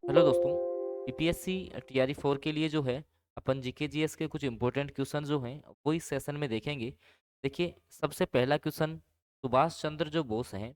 Hello दोस्तों। UPSC TRE 4 के लिए जो है अपन जीके जीएस के कुछ इंपॉर्टेंट क्वेश्चन जो हैं वो इस सेशन में देखेंगे। देखिए, सबसे पहला क्वेश्चन, सुभाष चंद्र जो बोस हैं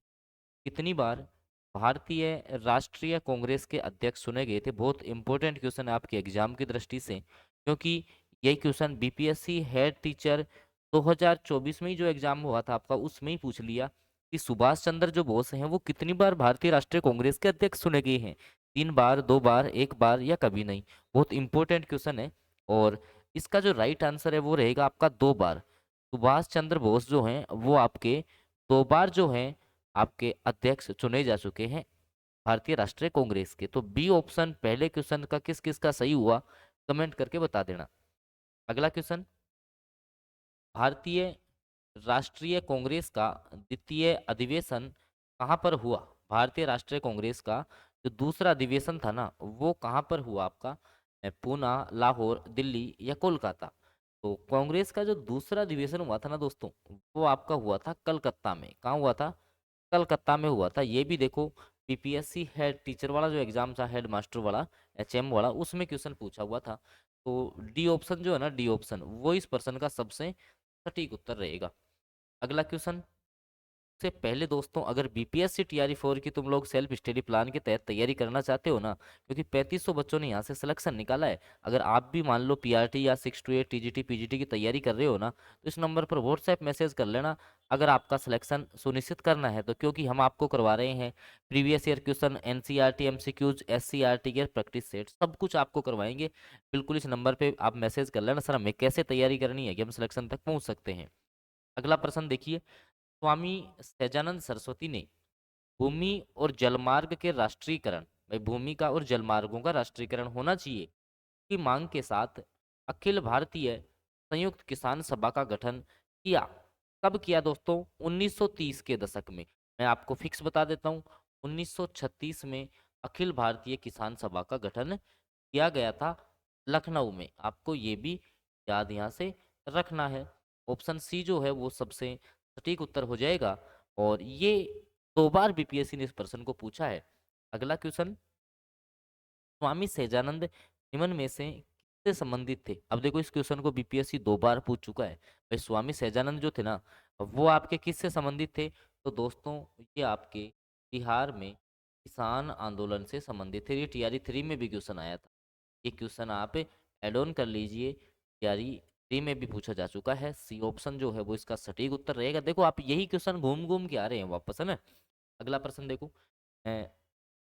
कितनी बार भारतीय राष्ट्रीय कांग्रेस के अध्यक्ष चुने गए थे। बहुत इंपॉर्टेंट क्वेश्चन है आपके एग्जाम की दृष्टि से, क्योंकि यही क्वेश्चन बीपीएससी हेड टीचर 2024 में ही जो एग्जाम हुआ था आपका, उसमें ही पूछ लिया कि सुभाष चंद्र जो बोस हैं वो कितनी बार भारतीय राष्ट्रीय कांग्रेस के अध्यक्ष चुने गए हैं। 3 बार, 2 बार, 1 बार या कभी नहीं। बहुत इंपॉर्टेंट क्वेश्चन है। और इसका जो राइट आंसर है वो रहेगा आपका 2 बार। सुभाष चंद्र बोस जो हैं वो आपके 2 बार जो हैं आपके अध्यक्ष चुने जा चुके हैं भारतीय राष्ट्रीय कांग्रेस के। तो बी ऑप्शन पहले क्वेश्चन का किस किस का सही हुआ, कमेंट करके बता देना। अगला क्वेश्चन, भारतीय राष्ट्रीय कांग्रेस का द्वितीय अधिवेशन कहाँ पर हुआ। भारतीय राष्ट्रीय कांग्रेस का जो दूसरा अधिवेशन था ना, वो कहाँ पर हुआ आपका, पूना, लाहौर, दिल्ली या कोलकाता। तो कांग्रेस का जो दूसरा अधिवेशन हुआ था ना दोस्तों, वो आपका हुआ था कलकत्ता में। कहाँ हुआ था? कलकत्ता में हुआ था। ये भी देखो, पीपीएससी हेड टीचर वाला जो एग्जाम था, हेड मास्टर वाला, एचएम वाला, उसमें क्वेश्चन पूछा हुआ था। तो डी ऑप्शन जो है ना, डी ऑप्शन वो इस प्रश्न का सबसे सटीक उत्तर रहेगा। अगला क्वेश्चन, से पहले दोस्तों, अगर बीपीएससी टीआरई 4 की तुम लोग सेल्फ स्टडी प्लान के तहत तैयारी करना चाहते हो ना, क्योंकि 3500 बच्चों ने यहाँ से सिलेक्शन निकाला है। अगर आप भी मान लो पीआरटी या 6 to 8 टीजीटी पीजीटी की तैयारी कर रहे हो ना, तो इस नंबर पर व्हाट्सएप मैसेज कर लेना अगर आपका सिलेक्शन सुनिश्चित करना है तो। क्योंकि हम आपको करवा रहे हैं previous year question, NCERT, MCQs, SCERT के प्रैक्टिस सेट, सब कुछ आपको करवाएंगे। बिल्कुल इस नंबर पर आप मैसेज कर लेना सर हमें कैसे तैयारी करनी है कि हम सिलेक्शन तक पहुँच सकते हैं। अगला प्रश्न देखिए, स्वामी सहजानंद सरस्वती ने भूमि और जलमार्ग के राष्ट्रीयकरण, भाई भूमि का और जलमार्गों का राष्ट्रीयकरण होना चाहिए की मांग के साथ अखिल भारतीय संयुक्त किसान सभा का गठन किया। कब किया दोस्तों? 1930 के दशक में। मैं आपको फिक्स बता देता हूँ, 1936 में अखिल भारतीय किसान सभा का गठन किया गया था लखनऊ में। आपको ये भी याद यहाँ से रखना है। ऑप्शन सी जो है वो सबसे सटीक उत्तर हो जाएगा। और ये 2 बार बीपीएससी ने इस प्रश्न को पूछा है। अगला क्वेश्चन, स्वामी सहजानंद निम्न में से किससे संबंधित थे। अब देखो, इस क्वेश्चन को बीपीएससी 2 बार पूछ चुका है। भाई स्वामी सहजानंद जो थे ना, वो आपके किससे संबंधित थे? तो दोस्तों, ये आपके बिहार में किसान आंदोलन से संबंधित थे। ये टीआरई 3 में भी क्वेश्चन आया था। ये क्वेश्चन आप एड ऑन कर लीजिए, टीआरई 3 में भी पूछा जा चुका है। सी ऑप्शन जो है वो इसका सटीक उत्तर रहेगा। देखो, आप यही क्वेश्चन घूम घूम के आ रहे हैं वापस, है ना। अगला प्रश्न देखो,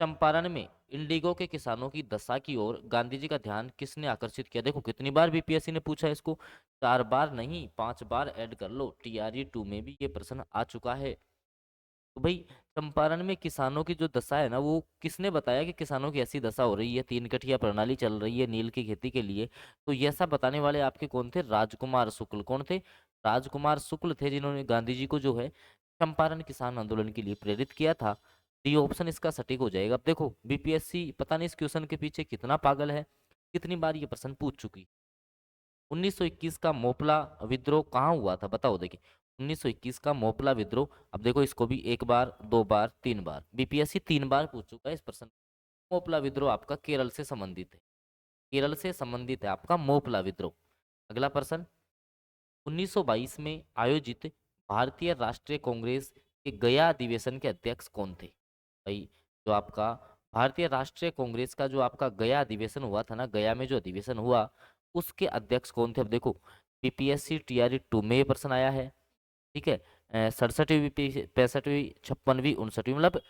चंपारण में इंडिगो के किसानों की दशा की ओर गांधी जी का ध्यान किसने आकर्षित किया। देखो कितनी बार बीपीएससी ने पूछा है इसको, 4 बार नहीं 5 बार ऐड कर लो। टीआरई 2 में भी ये प्रश्न आ चुका है। तो भाई, चंपारण में किसानों की जो दशा है ना, वो किसने बताया कि किसानों की ऐसी दशा हो रही है, 3 कठिया प्रणाली चल रही है नील की खेती के लिए। तो ये ऐसा बताने वाले आपके कौन थे? राजकुमार शुक्ल। कौन थे? राजकुमार शुक्ल थे, जिन्होंने गांधी जी को जो है चंपारण किसान आंदोलन के लिए प्रेरित किया था। डी ऑप्शन इसका सटीक हो जाएगा। अब देखो, बीपीएससी पता नहीं इस क्वेश्चन के पीछे कितना पागल है, कितनी बार ये प्रश्न पूछ चुकी। 1921 का मोपला विद्रोह कहाँ हुआ था, बताओ। देखिए, 1921 का मोपला विद्रोह, अब देखो इसको भी 1 बार, 2 बार, 3 बार, बीपीएससी 3 बार पूछ चुका है इस प्रश्न। मोपला विद्रोह आपका केरल से संबंधित है। केरल से संबंधित है आपका मोपला विद्रोह। अगला प्रश्न, 1922 में आयोजित भारतीय राष्ट्रीय कांग्रेस के गया अधिवेशन के अध्यक्ष कौन थे। भाई, जो आपका भारतीय राष्ट्रीय कांग्रेस का जो आपका गया अधिवेशन हुआ था ना, गया में जो अधिवेशन हुआ, उसके अध्यक्ष कौन थे। अब देखो, पीपीएससी टीआरई 2 में ये प्रश्न आया है, ठीक है। 67वीं, 65वीं, 56वीं, 59वीं, मतलब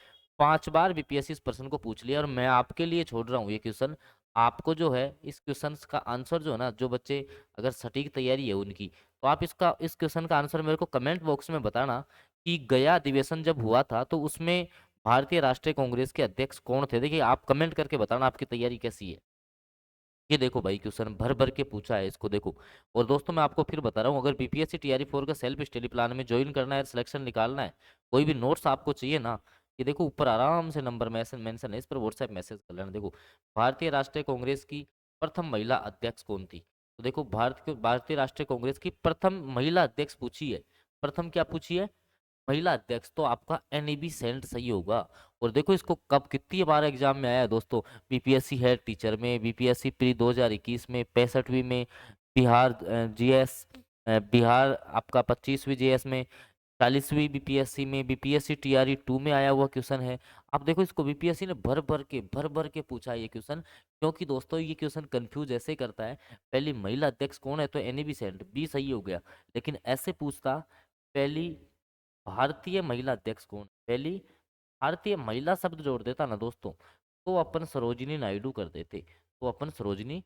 5 बार बीपीएससी इस प्रश्न को पूछ लिया। और मैं आपके लिए छोड़ रहा हूँ ये क्वेश्चन। आपको जो है इस क्वेश्चन का आंसर जो है ना, जो बच्चे अगर सटीक तैयारी है उनकी, तो आप इस क्वेश्चन का आंसर मेरे को कमेंट बॉक्स में बताना कि गया अधिवेशन जब हुआ था तो उसमें भारतीय राष्ट्रीय कांग्रेस के अध्यक्ष कौन थे। देखिए, आप कमेंट करके बताना आपकी तैयारी कैसी है। ये देखो भाई, क्वेश्चन भर भर के पूछा है इसको, देखो। और दोस्तों, मैं आपको फिर बता रहा हूँ, अगर बीपीएससी टीआरई 4 का सेल्फ स्टडी प्लान में ज्वाइन करना है, सिलेक्शन निकालना है, कोई भी नोट्स आपको चाहिए ना, ये देखो ऊपर आराम से नंबर मैसेज मेंशन है, इस पर व्हाट्सएप मैसेज कर लेना। देखो, भारतीय राष्ट्रीय कांग्रेस की प्रथम महिला अध्यक्ष कौन थी। तो देखो, भारतीय राष्ट्रीय कांग्रेस की प्रथम महिला अध्यक्ष पूछी है। प्रथम क्या पूछी है? महिला अध्यक्ष, तो आपका एनईबी सेंट सही होगा। और देखो इसको कब कितनी बार एग्जाम में आया है दोस्तों। बीपीएससी हेड टीचर में, बीपीएससी प्री 2021 में, 65वीं में, बिहार जीएस, बिहार आपका 25वीं जीएस में, 40वीं बीपीएससी में, बीपीएससी टीआरई 2 में आया हुआ क्वेश्चन है। अब देखो इसको बीपीएससी ने भर भर के पूछा है ये क्वेश्चन, क्योंकि दोस्तों ये क्वेश्चन कंफ्यूज ऐसे करता है। पहली महिला अध्यक्ष कौन है, तो एनईबी सेंट, बी सही हो गया। लेकिन ऐसे पूछता, पहली भारतीय महिला अध्यक्ष कौन, पहली भारतीय महिला शब्द जोड़ देता ना दोस्तों, तो अपन सरोजिनी नायडू कर देते, तो अपन सरोजिनी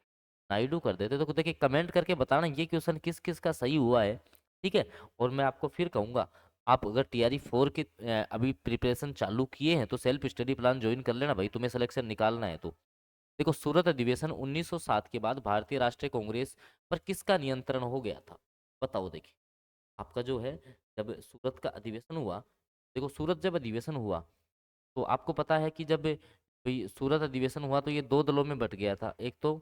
नायडू कर देते। तो देखिए कमेंट करके बताना ये क्वेश्चन किस किस का सही हुआ है, ठीक है। और मैं आपको फिर कहूंगा, आप अगर टीआरई 4 के अभी प्रिपरेशन चालू किए हैं तो सेल्फ स्टडी प्लान ज्वाइन कर लेना भाई, तुम्हें सिलेक्शन निकालना है तो। देखो सूरत अधिवेशन 1907 के बाद भारतीय राष्ट्रीय कांग्रेस पर किसका नियंत्रण हो गया था, बताओ। देखिए आपका जो है, जब सूरत का अधिवेशन हुआ, देखो सूरत जब अधिवेशन हुआ, तो आपको पता है कि जब भाई सूरत अधिवेशन हुआ तो ये दो दलों में बट गया था, एक तो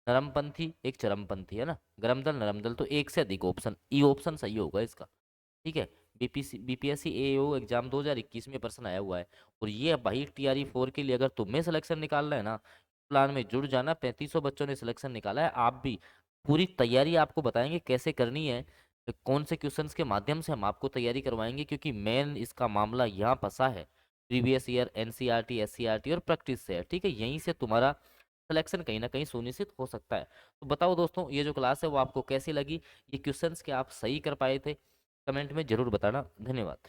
नरमपंथी, एक चरमपंथी, है ना, गरम दल नरम दल। तो एक से अधिक ऑप्शन, ई ऑप्शन सही होगा इसका, ठीक है। बीपीएससी एओ एग्जाम 2021 में प्रश्न आया हुआ है। और ये भाई टीआरई 4 के लिए अगर तुम्हें सिलेक्शन निकालना है ना, प्लान में जुड़ जाना। 3500 बच्चों ने सिलेक्शन निकाला है, आप भी पूरी तैयारी आपको बताएंगे कैसे करनी है, कौन से क्वेश्चंस के माध्यम से हम आपको तैयारी करवाएंगे, क्योंकि मेन इसका मामला यहाँ फंसा है। प्रीवियस ईयर एनसीईआरटी, एससीईआरटी और प्रैक्टिस से है, ठीक है। यहीं से तुम्हारा सिलेक्शन कहीं ना कहीं सुनिश्चित हो सकता है। तो बताओ दोस्तों, ये जो क्लास है वो आपको कैसी लगी, ये क्वेश्चंस क्या आप सही कर पाए थे, कमेंट में जरूर बताना। धन्यवाद।